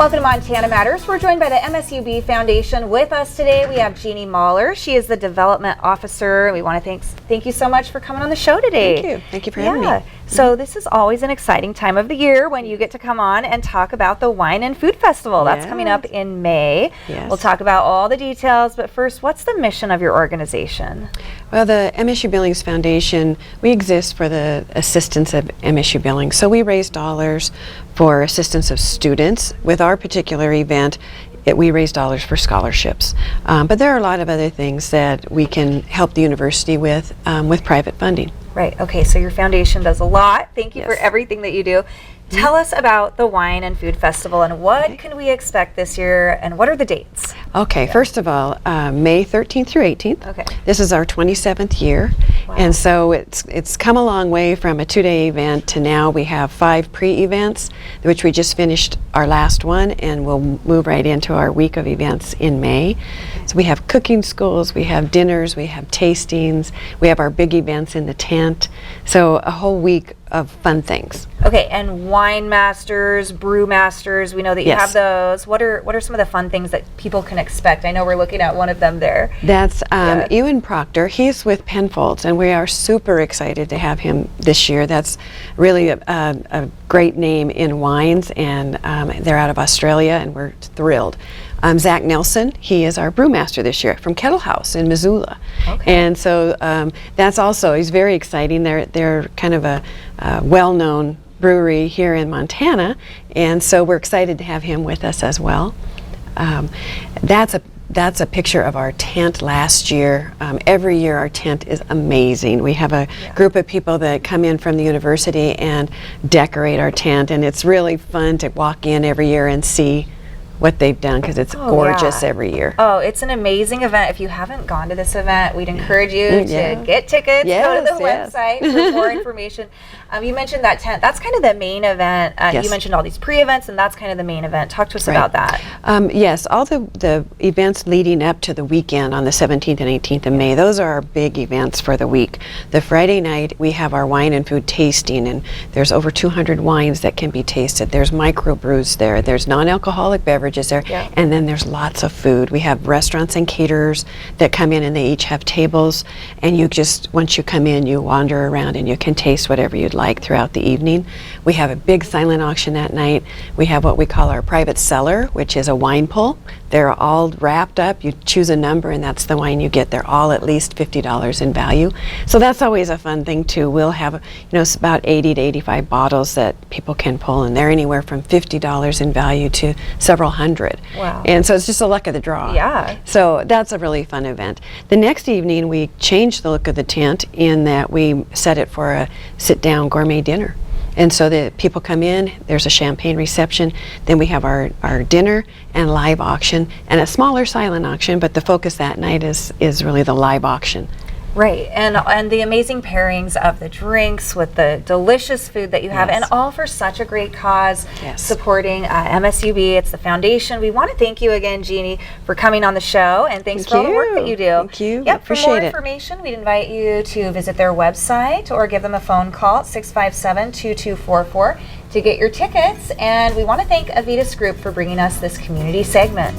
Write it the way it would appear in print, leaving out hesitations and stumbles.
Welcome to Montana Matters. We're joined by the MSUB Foundation. With us today, we have Jeannie Mahler. She is the Development Officer. We want to thank you so much for coming on the show today. Thank you. Thank you for having me. So this is always an exciting time of the year when you get to come on and talk about the Wine and Food Festival. That's coming up in May. Yes. We'll talk about all the details, but first, what's the mission of your organization? Well, the MSU Billings Foundation, we exist for the assistance of MSU Billings. So we raise dollars for assistance of students. With our particular event, we raise dollars for scholarships. But there are a lot of other things that we can help the university with private funding. Right. Okay. So your foundation does a lot. Thank you for everything that you do. Tell us about the Wine and Food Festival and what can we expect this year and what are the dates? Okay. First of all, May 13th through 18th. Okay. This is our 27th year. Wow. And so it's come a long way from a 2-day event to now we have 5 pre-events, which we just finished our last one, and we'll move right into our week of events in May. So we have cooking schools, we have dinners, we have tastings, we have our big events in the tent. So a whole week of fun things. Okay, and Wine Masters, Brew Masters, we know that you have those. What are some of the fun things that people can expect? I know we're looking at one of them there. That's Ewan Proctor. He's with Penfolds, and we are super excited to have him this year. That's really a great name in wines, and they're out of Australia, and we're thrilled. Zach Nelson, he is our brewmaster this year from Kettle House in Missoula. Okay. And so that's also, he's very exciting. They're kind of a well-known brewery here in Montana, and so we're excited to have him with us as well. That's a picture of our tent last year. Every year our tent is amazing. We have a group of people that come in from the university and decorate our tent, and it's really fun to walk in every year and see what they've done because it's gorgeous every year. Oh, it's an amazing event. If you haven't gone to this event, we'd encourage you to get tickets, go to the website for more information. You mentioned that tent. That's kind of the main event. You mentioned all these pre-events, and that's kind of the main event. Talk to us about that. Yes, all the events leading up to the weekend on the 17th and 18th of May, those are our big events for the week. The Friday night, we have our wine and food tasting, and there's over 200 wines that can be tasted. There's microbrews there. There's non-alcoholic beverages there, and then there's lots of food. We have restaurants and caterers that come in, and they each have tables, and you just, once you come in, you wander around and you can taste whatever you'd like throughout the evening. We have a big silent auction that night. We have what we call our private cellar, which is a wine pull. They're all wrapped up. You choose a number, and that's the wine you get. They're all at least $50 in value. So that's always a fun thing too. We'll have, it's about 80 to 85 bottles that people can pull, and they're anywhere from $50 in value to several hundred. Wow. And so it's just a luck of the draw. Yeah. So that's a really fun event. The next evening, we changed the look of the tent in that we set it for a sit-down gourmet dinner. And so the people come in, there's a champagne reception, then we have our dinner and live auction and a smaller silent auction, but the focus that night is really the live auction. Right, and the amazing pairings of the drinks with the delicious food that you have, and all for such a great cause, supporting MSUB. It's the foundation. We want to thank you again, Jeannie, for coming on the show, and thanks for all the work that you do. Thank you. Yep, Appreciate for more it. information, we'd invite you to visit their website or give them a phone call at 657-2244 to get your tickets. And we want to thank Avitas Group for bringing us this community segment.